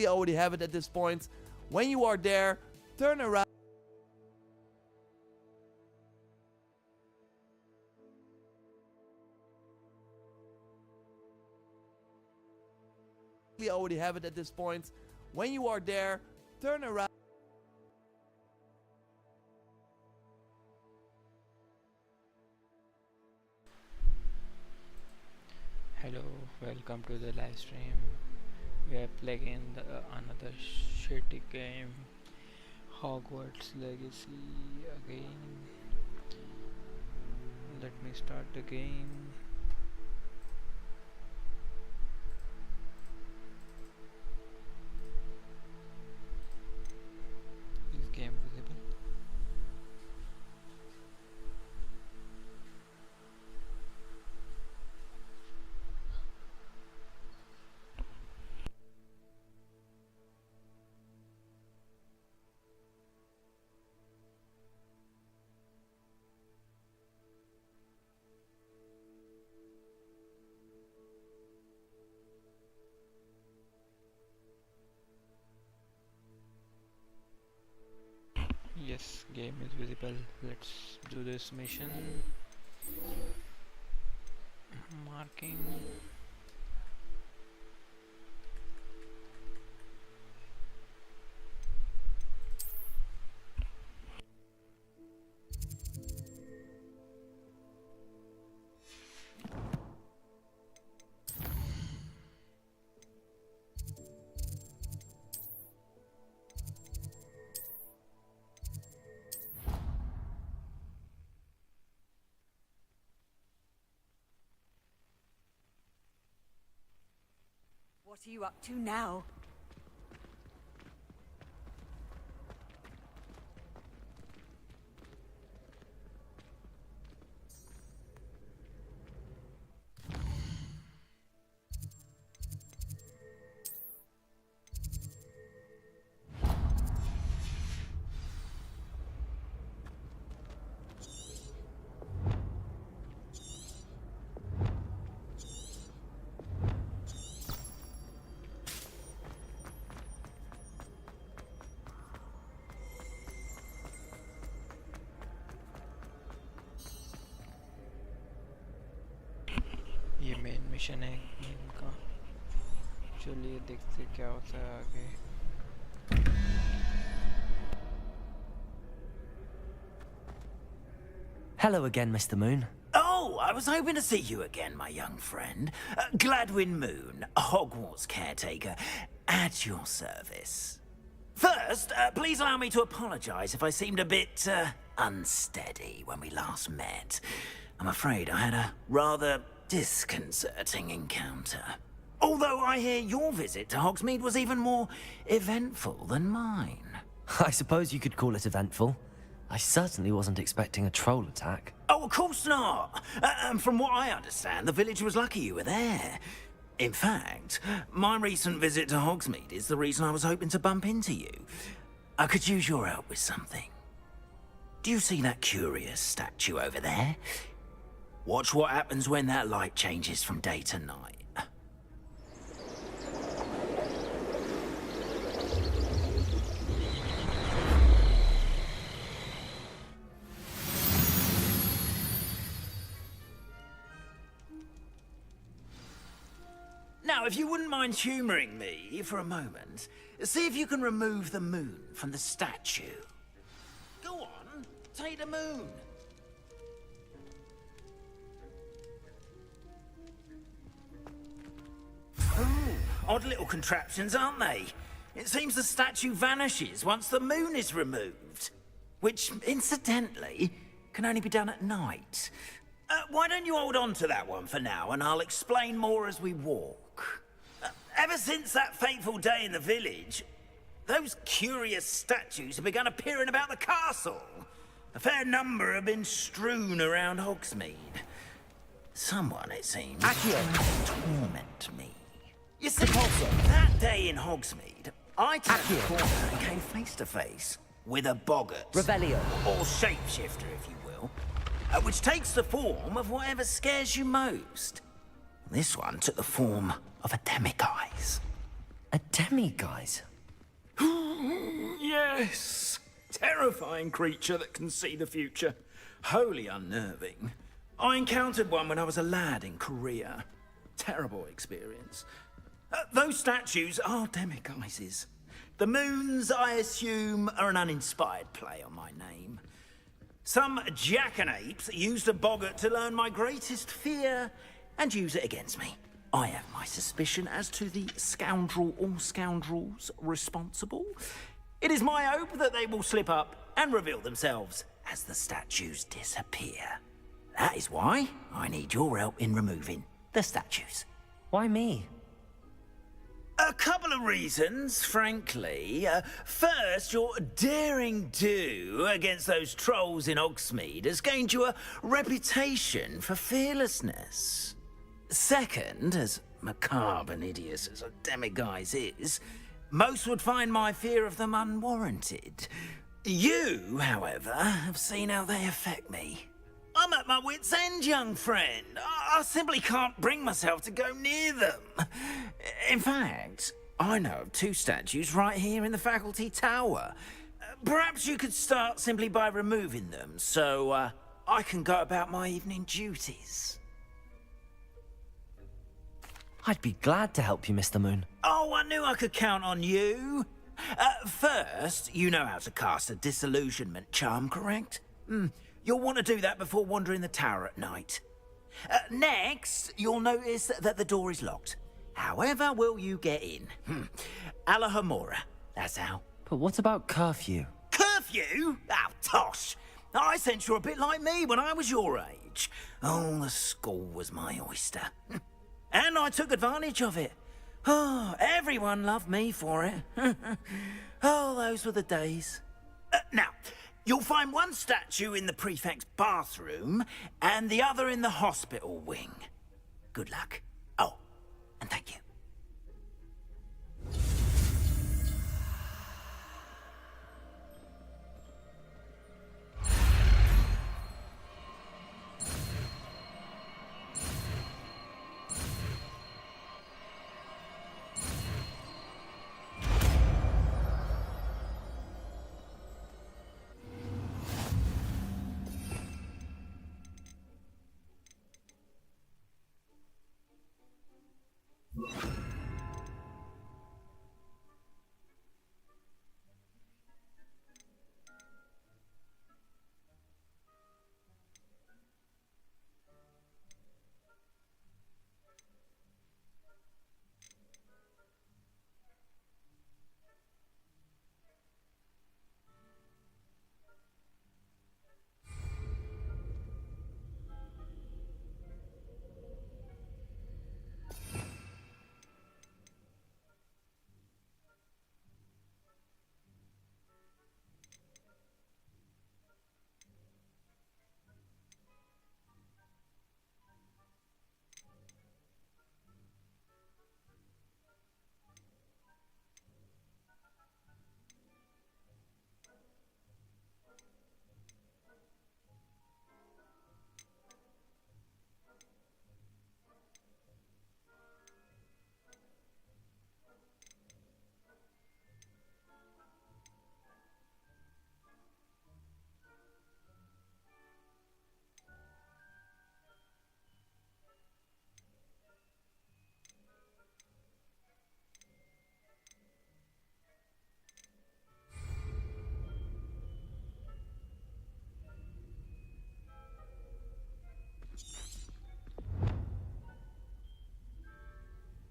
already have it at this point. When you are there, turn around. Already have it at this point. When you are there, turn around. Hello, welcome to the live stream. We are playing another shitty game, Hogwarts Legacy again. Let me start the game. Is game visible? Yes, game is visible. Let's do this mission. Marking. What are you up to now? ये main mission है game का। चलिए देखते क्या होता है आगे। Hello again, Mr. Moon. Oh, I was hoping to see you again, my young friend. Gladwin Moon, Hogwarts caretaker, at your service. First, please allow me to apologize if I seemed a bit, unsteady when we last met. I'm afraid I had a rather disconcerting encounter. Although I hear your visit to Hogsmeade was even more eventful than mine. I suppose you could call it eventful. I certainly wasn't expecting a troll attack. Oh, of course not. And from what I understand, the village was lucky you were there. In fact, my recent visit to Hogsmeade is the reason I was hoping to bump into you. I could use your help with something. Do you see that curious statue over there? Watch what happens when that light changes from day to night. Now, if you wouldn't mind humouring me for a moment, see if you can remove the moon from the statue. Go on, take the moon. Oh, odd little contraptions, aren't they? It seems the statue vanishes once the moon is removed. Which, incidentally, can only be done at night. Why don't you hold on to that one for now, and I'll explain more as we walk. Ever since that fateful day in the village, those curious statues have begun appearing about the castle. A fair number have been strewn around Hogsmeade. Someone, it seems, tried to torment me. You see, that day in Hogsmeade, I turned the corner and came face to face with a boggart. Revelio. Or shapeshifter, if you will. Which takes the form of whatever scares you most. This one took the form of a demiguise. A demiguise? Yes! Terrifying creature that can see the future. Wholly unnerving. I encountered one when I was a lad in Korea. Terrible experience. Those statues are demiguises. The moons, I assume, are an uninspired play on my name. Some jackanapes used a boggart to learn my greatest fear and use it against me. I have my suspicion as to the scoundrel or scoundrels responsible. It is my hope that they will slip up and reveal themselves as the statues disappear. That is why I need your help in removing the statues. Why me? A couple of reasons, frankly. First, your daring do against those trolls in Hogsmeade has gained you a reputation for fearlessness. Second, as macabre and hideous as a demiguise is, most would find my fear of them unwarranted. You, however, have seen how they affect me. I'm at my wit's end, young friend. I simply can't bring myself to go near them. In fact, I know of 2 statues right here in the faculty tower. Perhaps you could start simply by removing them, so I can go about my evening duties. I'd be glad to help you, Mr. Moon. Oh, I knew I could count on you. First, you know how to cast a disillusionment charm, correct? You'll want to do that before wandering the tower at night. Next, you'll notice that the door is locked. However will you get in? Alahomora, that's how. But what about curfew? Curfew? Oh, tosh. I sense you're a bit like me when I was your age. Oh, the school was my oyster. And I took advantage of it. Oh, everyone loved me for it. Oh, those were the days. Now, you'll find one statue in the prefect's bathroom and the other in the hospital wing. Good luck. Oh, and thank you.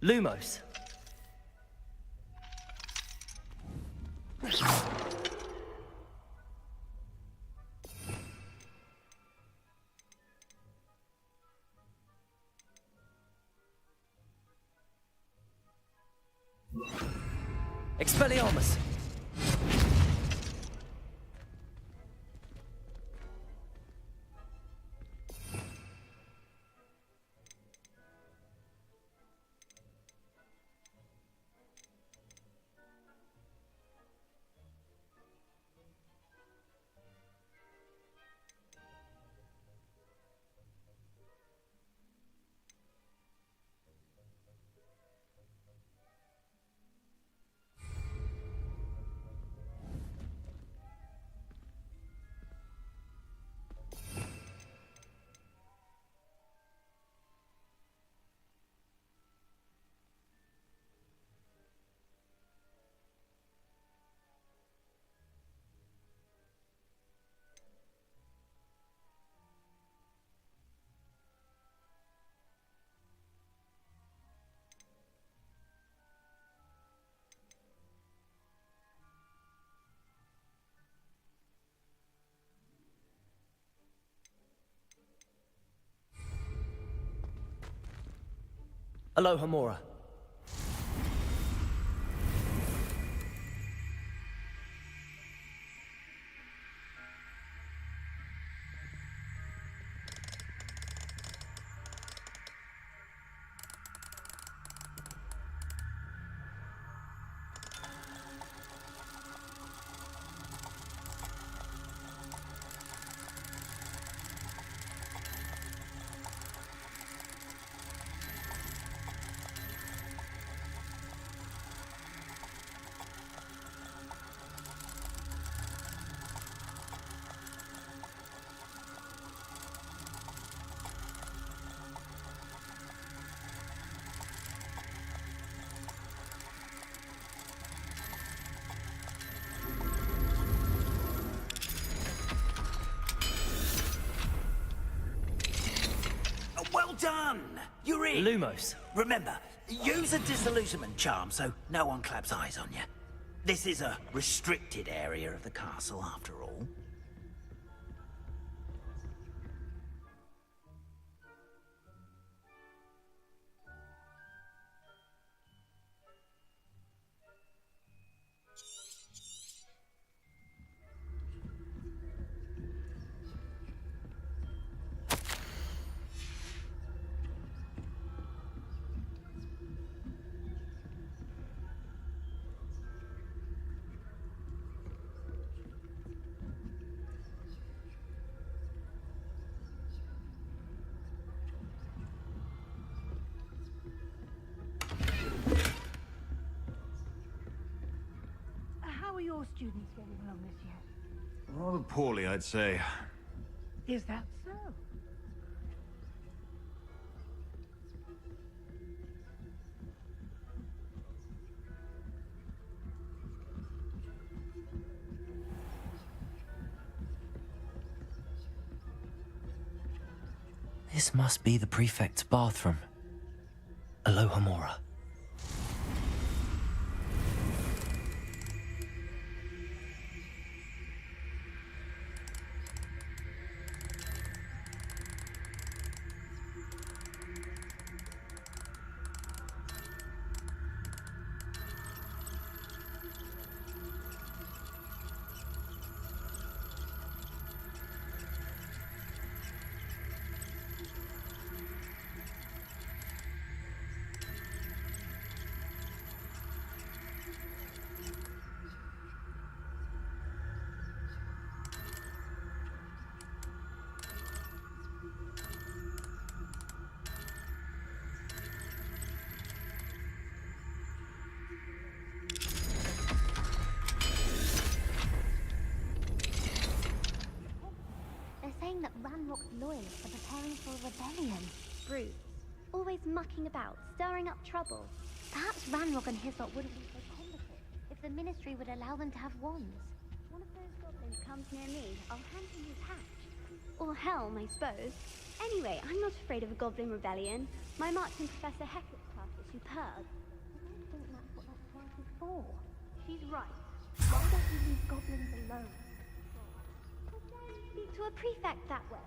Lumos. Expelliarmus. Aloha Mora. Well done! You're in! Lumos. Remember, use a disillusionment charm so no one claps eyes on you. This is a restricted area of the castle, after all. How are your students getting along this year? Rather poorly, I'd say. Is that so? This must be the prefect's bathroom. Aloha Mora. They're saying that Ranrock's loyalists are preparing for a rebellion. Brutes. Always mucking about, stirring up trouble. Perhaps Ranrock and his lot wouldn't be so combative if the Ministry would allow them to have wands. One of those goblins comes near me, I'll hand him his hatch. Or helm, I suppose. Anyway, I'm not afraid of a goblin rebellion. My marching Professor Hector's class is superb. I don't think that's what that class is for. She's right. Why don't we leave goblins alone? How dare you speak to a prefect that way?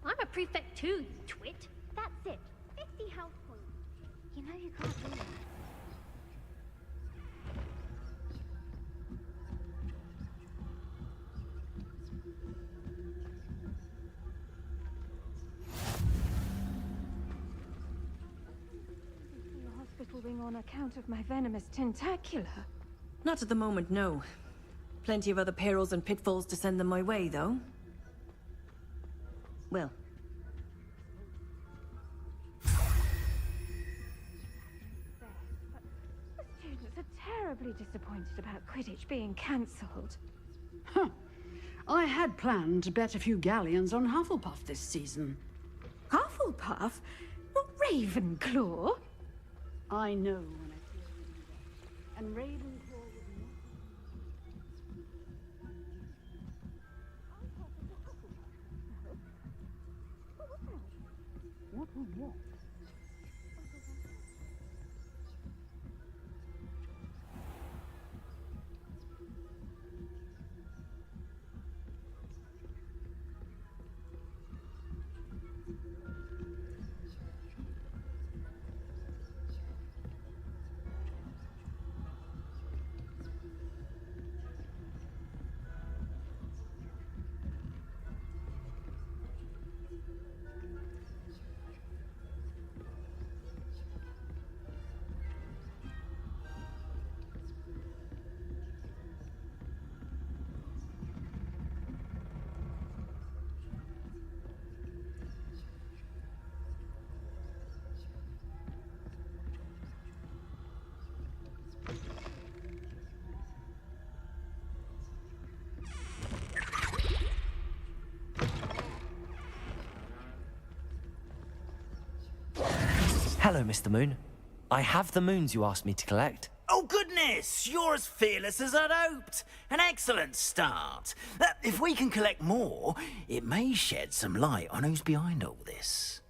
I'm a prefect too, you twit. That's it. 50 house points. You know you can't do that. The hospital ring on account of my venomous tentacular. Not at the moment, no. Plenty of other perils and pitfalls to send them my way, though. Well. The students are terribly disappointed about Quidditch being cancelled. Huh. I had planned to bet a few galleons on Hufflepuff this season. Hufflepuff? Not Ravenclaw? I know when I feel to do that. And Ravenclaw would not. What would what? Hello, Mr. Moon. I have the moons you asked me to collect. Oh, goodness! You're as fearless as I'd hoped. An excellent start. If we can collect more, it may shed some light on who's behind all this.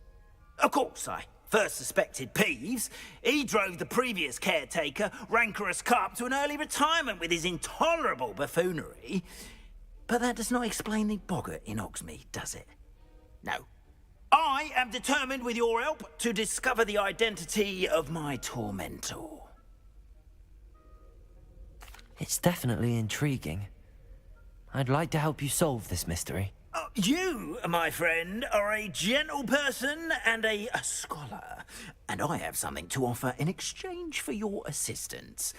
Of course, I first suspected Peeves. He drove the previous caretaker, Rancorous Carp, to an early retirement with his intolerable buffoonery. But that does not explain the boggart in Hogsmeade, does it? No. I am determined, with your help, to discover the identity of my tormentor. It's definitely intriguing. I'd like to help you solve this mystery. You, my friend, are a gentle person and a scholar, and I have something to offer in exchange for your assistance.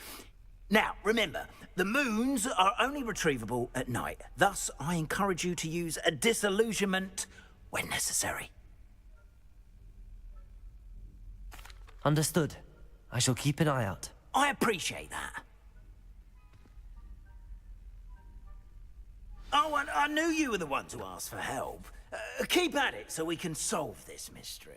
Now, remember, the moons are only retrievable at night. Thus, I encourage you to use a disillusionment when necessary. Understood. I shall keep an eye out. I appreciate that. Oh, and I knew you were the one to ask for help. Keep at it so we can solve this mystery.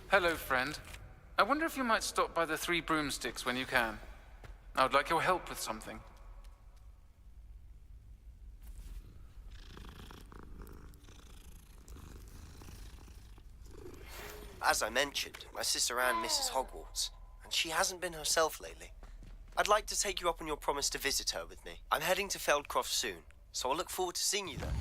Hello, friend. I wonder if you might stop by the Three Broomsticks when you can. I would like your help with something. As I mentioned, my sister Anne misses Hogwarts, and she hasn't been herself lately. I'd like to take you up on your promise to visit her with me. I'm heading to Feldcroft soon, so I'll look forward to seeing you there.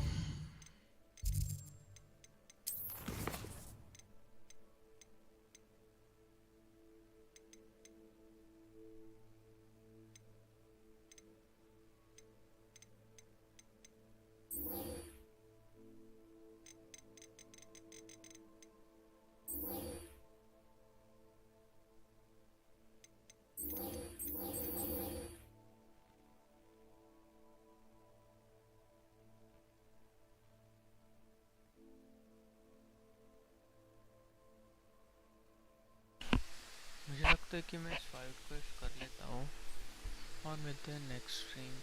मुझे लगता है कि मैं इस fight को कर लेता हूँ और मिलते हैं नेक्स्ट स्ट्रीम।